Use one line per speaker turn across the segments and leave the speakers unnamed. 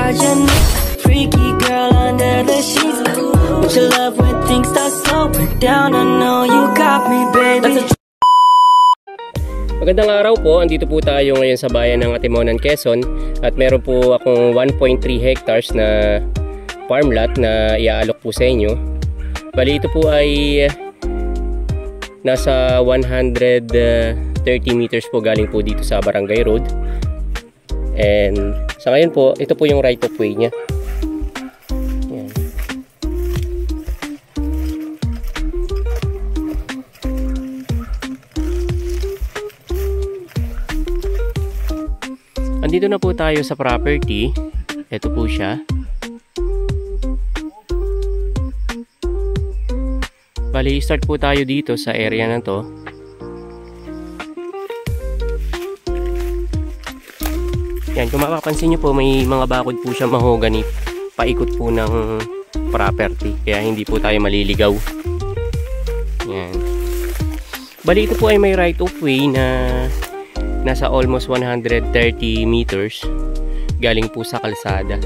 project. Freaky girl under the sheets. With your love when things start slowing down. I know you got me, baby.
Magandang araw po, andito po tayo ngayon sa bayan ng Atimonan, Quezon. At meron po akong 1.3 hectares na farm lot na iaalok po sa inyo. Bali ito po ay nasa 130 meters po galing po dito sa Barangay Road. And sa ngayon po, ito po yung right of way niya. Ayan. Andito na po tayo sa property. Ito po siya. Bali, start po tayo dito sa area na to. Yan, kung mapapansin nyo po, may mga bakod po siya mahogany. Paikot po ng property. Kaya hindi po tayo maliligaw. Yan. Bali, ito po ay may right of way na nasa almost 130 meters. Galing po sa kalsada.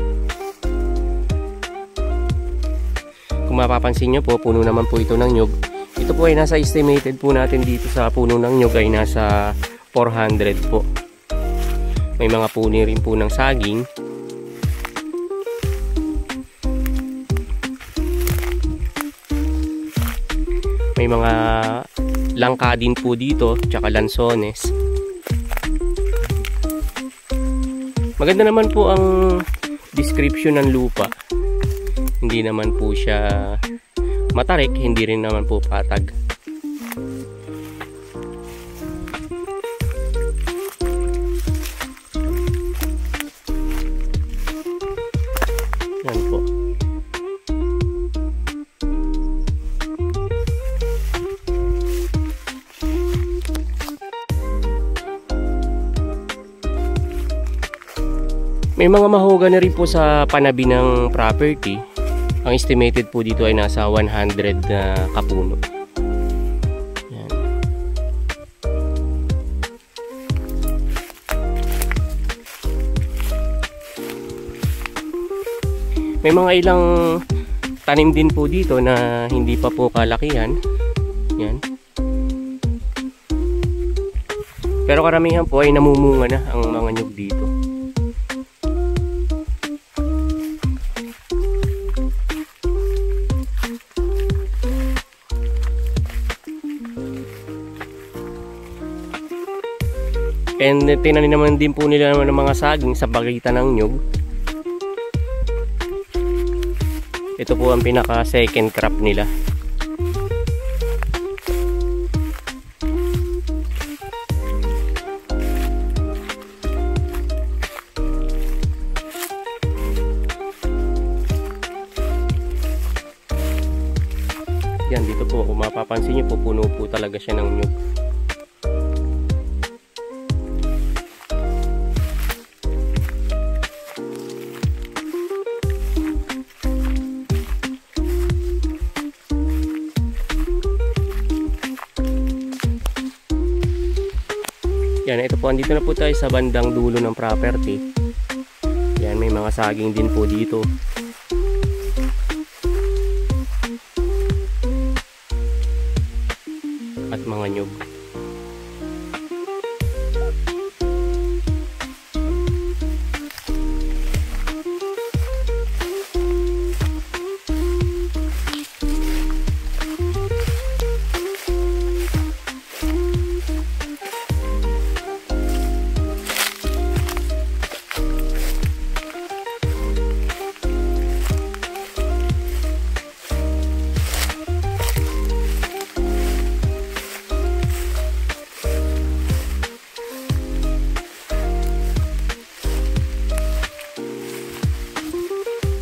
Kung mapapansin nyo po, puno naman po ito ng nyug. Ito po ay nasa estimated po natin dito sa puno ng nyug ay nasa 400 po. May mga puni rin po ng saging. May mga langka din po dito, tsaka lansones. Maganda naman po ang description ng lupa. Hindi naman po siya matarik, hindi rin naman po patag. Yan po. May mga mahogany rin po sa panabi ng property. Ang estimated po dito ay nasa 100 na kapuno. Yan. May mga ilang tanim din po dito na hindi pa po kalakihan. Yan. Pero karamihan po ay namumunga na ang mga nyug dito. And tinanim naman din po nila ng mga saging sa pagitan ng nyug. Ito po ang pinaka second crop nila. Yan, dito po kung mapapansin nyo po, puno po talaga siya ng nyug. Yan, ito po, andito na po tayo sa bandang dulo ng property. Yan, may mga saging din po dito. At mga nyug.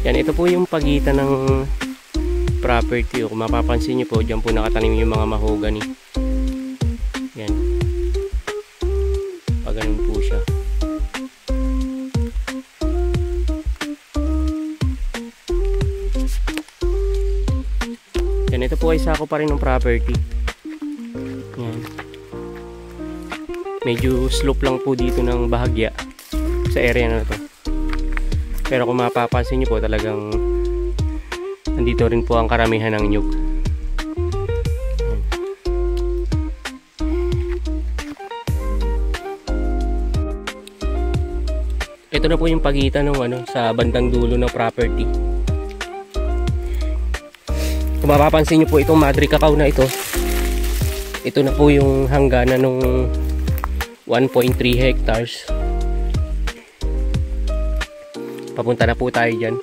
Yan, ito po yung pagitan ng property. Kung mapapansin nyo po, dyan po nakatanim yung mga mahogany. Yan. Pag ganun po siya. Yan, ito po ay sako pa rin ng property. Yan. Medyo slope lang po dito ng bahagya sa area na to. Pero kung mapapansin nyo po, talagang nandito rin po ang karamihan ng nyug. Ito na po yung pagitan ng sa bandang dulo ng property. Kung mapapansin nyo po itong Madre Cacao na ito, ito na po yung hangganan ng 1.3 hectares. Papunta na po tayo dyan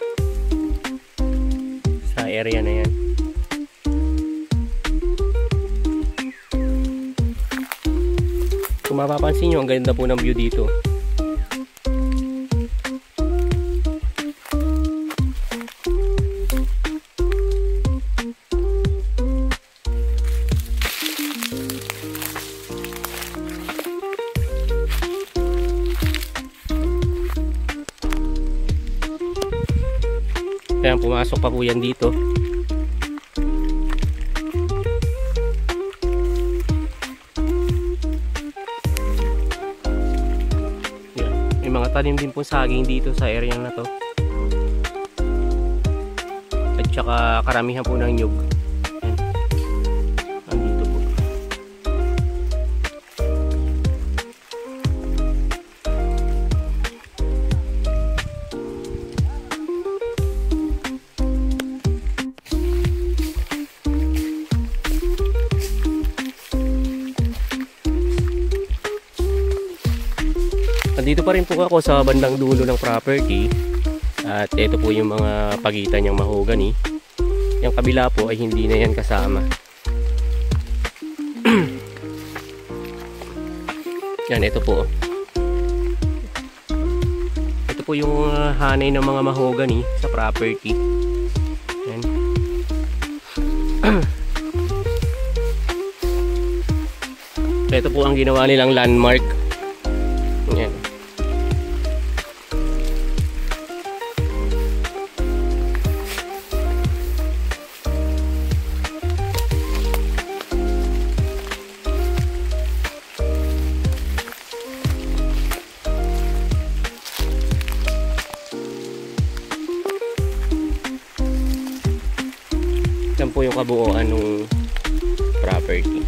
sa area na yan. Kung mapapansin nyo, ang ganda po ng view dito. Kaya pumasok pa po yan dito. Yan. May mga tanim din po saging dito sa area na to. At saka karamihan po ng nyug. Yan. Andito po. Dito pa rin po ako sa bandang dulo ng property. At ito po yung mga pagitan niyang mahogany. Yung kabila po ay hindi na yan kasama. Yan, ito po. Ito po yung hanay ng mga mahogany sa property. Yan. Ito po ang ginawa nilang landmark. Yan. Yan po yung kabuuan ng property.